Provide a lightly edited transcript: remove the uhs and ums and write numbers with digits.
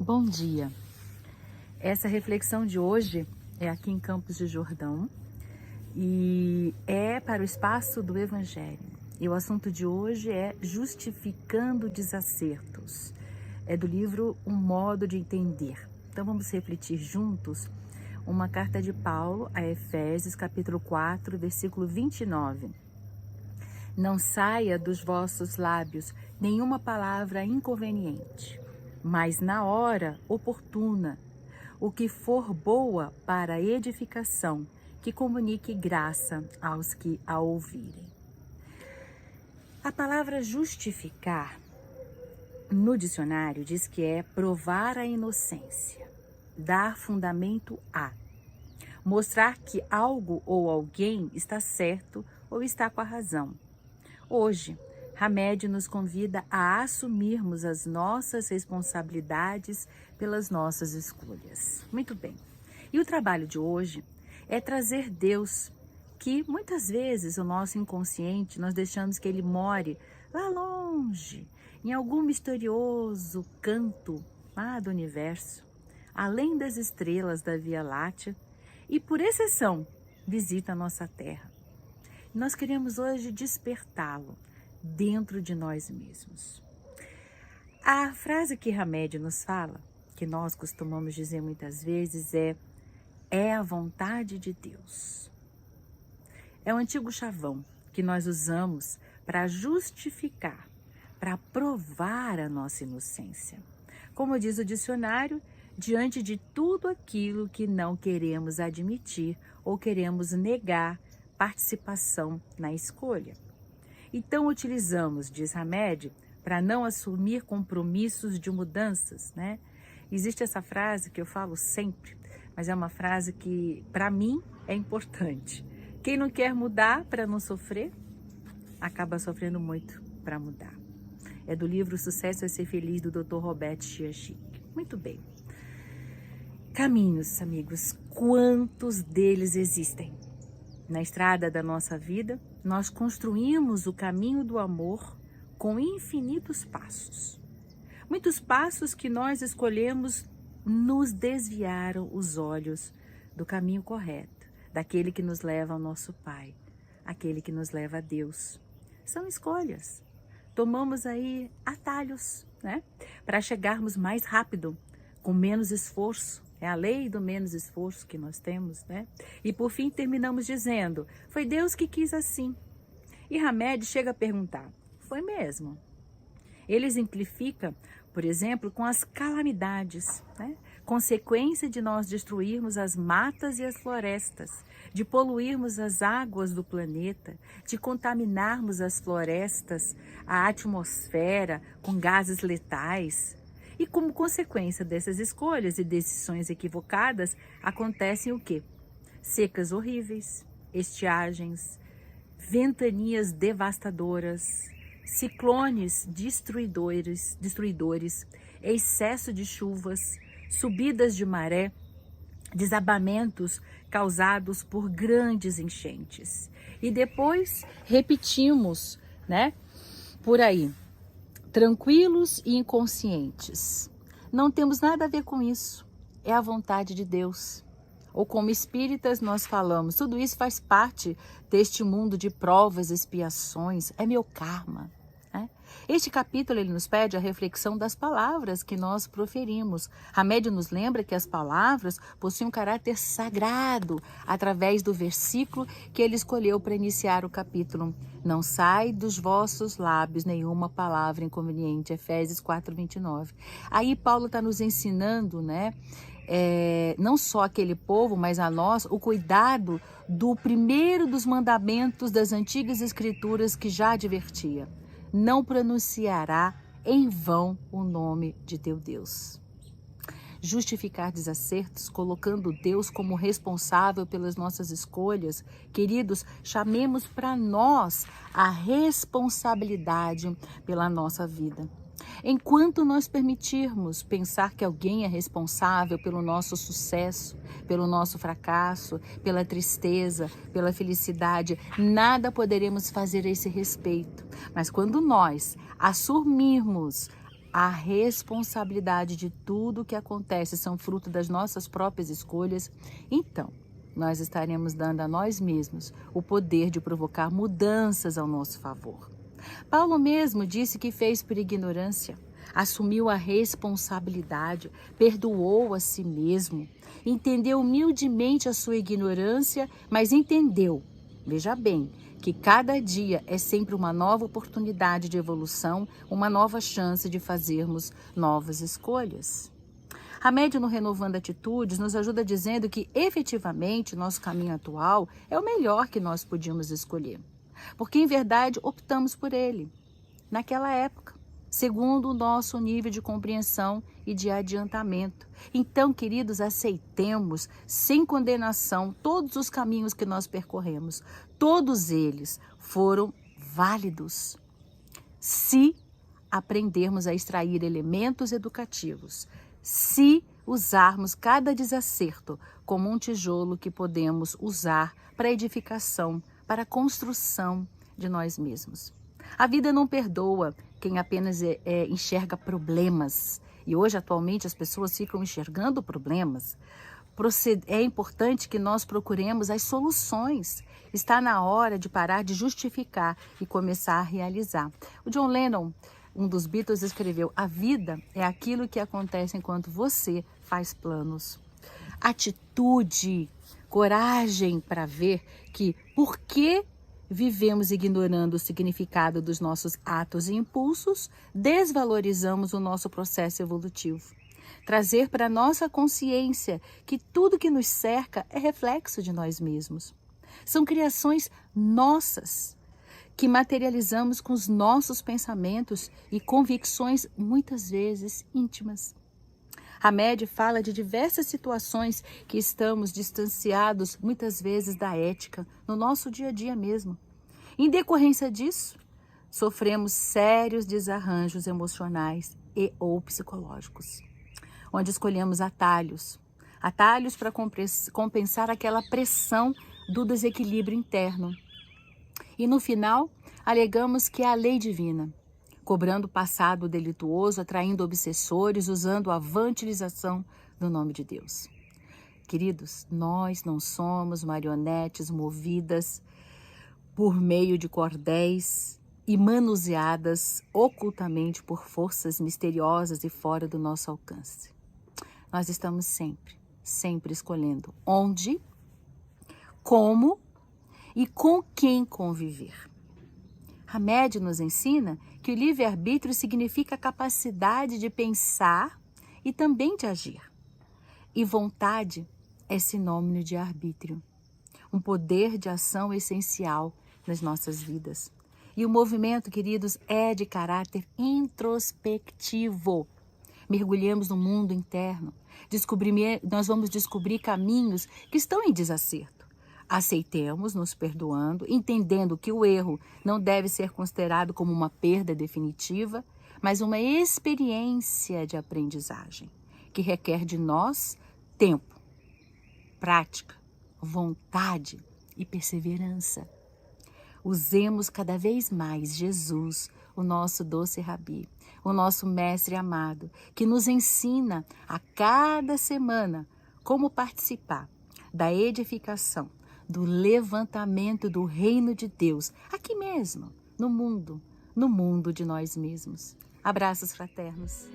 Bom dia. Essa reflexão de hoje é aqui em Campos de Jordão e é para o espaço do Evangelho. E o assunto de hoje é justificando desacertos. É do livro Um Modo de Entender. Então vamos refletir juntos uma carta de Paulo a Efésios, capítulo 4, versículo 29. Não saia dos vossos lábios nenhuma palavra inconveniente, mas na hora oportuna, o que for boa para a edificação, que comunique graça aos que a ouvirem. A palavra justificar, no dicionário, diz que é provar a inocência, dar fundamento a, mostrar que algo ou alguém está certo ou está com a razão. Hoje, Hamed nos convida a assumirmos as nossas responsabilidades pelas nossas escolhas. Muito bem. E o trabalho de hoje é trazer Deus, que muitas vezes o nosso inconsciente nós deixamos que ele more lá longe, em algum misterioso canto lá do universo, além das estrelas da Via Láctea, e por exceção visita a nossa Terra. Nós queremos hoje despertá-lo dentro de nós mesmos. A frase que Hamed nos fala, que nós costumamos dizer muitas vezes, é a vontade de Deus. É um antigo chavão que nós usamos para justificar, para provar a nossa inocência. Como diz o dicionário, diante de tudo aquilo que não queremos admitir ou queremos negar participação na escolha. Então utilizamos, diz Hamed, para não assumir compromissos de mudanças, né? Existe essa frase que eu falo sempre, mas é uma frase que para mim é importante. Quem não quer mudar para não sofrer, acaba sofrendo muito para mudar. É do livro Sucesso é Ser Feliz, do Dr. Robert Ciachik. Muito bem. Caminhos, amigos, quantos deles existem? Na estrada da nossa vida, nós construímos o caminho do amor com infinitos passos. Muitos passos que nós escolhemos nos desviaram os olhos do caminho correto, daquele que nos leva ao nosso Pai, aquele que nos leva a Deus. São escolhas. Tomamos aí atalhos, né? Para chegarmos mais rápido, com menos esforço. É a lei do menos esforço que nós temos, né? E por fim terminamos dizendo, foi Deus que quis assim. E Hamed chega a perguntar, foi mesmo? Ele exemplifica, por exemplo, com as calamidades, né? Consequência de nós destruirmos as matas e as florestas, de poluirmos as águas do planeta, de contaminarmos as florestas, a atmosfera com gases letais. E como consequência dessas escolhas e decisões equivocadas, acontecem o quê? Secas horríveis, estiagens, ventanias devastadoras, ciclones destruidores, excesso de chuvas, subidas de maré, desabamentos causados por grandes enchentes. E depois repetimos, né, por aí. Tranquilos e inconscientes. Não temos nada a ver com isso. É a vontade de Deus. Ou como espíritas nós falamos, tudo isso faz parte deste mundo de provas, expiações, é meu karma. Né? Este capítulo ele nos pede a reflexão das palavras que nós proferimos. Hamed nos lembra que as palavras possuem um caráter sagrado através do versículo que ele escolheu para iniciar o capítulo. Não sai dos vossos lábios nenhuma palavra inconveniente, Efésios 4:29. Aí Paulo está nos ensinando, né? Não só aquele povo, mas a nós, o cuidado do primeiro dos mandamentos das antigas escrituras que já advertia. Não pronunciará em vão o nome de teu Deus. Justificar desacertos, colocando Deus como responsável pelas nossas escolhas. Queridos, chamemos para nós a responsabilidade pela nossa vida. Enquanto nós permitirmos pensar que alguém é responsável pelo nosso sucesso, pelo nosso fracasso, pela tristeza, pela felicidade, nada poderemos fazer a esse respeito. Mas quando nós assumirmos a responsabilidade de tudo que acontece são fruto das nossas próprias escolhas, então nós estaremos dando a nós mesmos o poder de provocar mudanças ao nosso favor. Paulo mesmo disse que fez por ignorância, assumiu a responsabilidade, perdoou a si mesmo, entendeu humildemente a sua ignorância, mas entendeu, veja bem, que cada dia é sempre uma nova oportunidade de evolução, uma nova chance de fazermos novas escolhas. Hamed, no Renovando Atitudes, nos ajuda dizendo que, efetivamente, nosso caminho atual é o melhor que nós podíamos escolher, porque, em verdade, optamos por ele, naquela época, segundo o nosso nível de compreensão e de adiantamento. Então, queridos, aceitemos, sem condenação, todos os caminhos que nós percorremos. Todos eles foram válidos, se aprendermos a extrair elementos educativos, se usarmos cada desacerto como um tijolo que podemos usar para edificação, para a construção de nós mesmos. A vida não perdoa quem apenas enxerga problemas. E hoje, atualmente, as pessoas ficam enxergando problemas. É importante que nós procuremos as soluções. Está na hora de parar de justificar e começar a realizar. O John Lennon, um dos Beatles, escreveu: a vida é aquilo que acontece enquanto você faz planos. Atitude, coragem para ver que por que vivemos ignorando o significado dos nossos atos e impulsos, desvalorizamos o nosso processo evolutivo. Trazer para a nossa consciência que tudo que nos cerca é reflexo de nós mesmos. São criações nossas, que materializamos com os nossos pensamentos e convicções muitas vezes íntimas. Hamed fala de diversas situações que estamos distanciados muitas vezes da ética, no nosso dia a dia mesmo. Em decorrência disso, sofremos sérios desarranjos emocionais e ou psicológicos, onde escolhemos atalhos para compensar aquela pressão do desequilíbrio interno. E no final, alegamos que é a lei divina, cobrando o passado delituoso, atraindo obsessores, usando a vantilização do nome de Deus. Queridos, nós não somos marionetes movidas por meio de cordéis e manuseadas ocultamente por forças misteriosas e fora do nosso alcance. Nós estamos sempre escolhendo onde, como e com quem conviver. Hamed nos ensina que o livre-arbítrio significa a capacidade de pensar e também de agir. E vontade é sinônimo de arbítrio, um poder de ação essencial nas nossas vidas. E o movimento, queridos, é de caráter introspectivo. Mergulhamos no mundo interno, nós vamos descobrir caminhos que estão em desacerto. Aceitemos, nos perdoando, entendendo que o erro não deve ser considerado como uma perda definitiva, mas uma experiência de aprendizagem, que requer de nós tempo, prática, vontade e perseverança. Usemos cada vez mais Jesus, o nosso doce Rabi, o nosso mestre amado, que nos ensina a cada semana como participar da edificação, do levantamento do reino de Deus, aqui mesmo, no mundo de nós mesmos. Abraços fraternos.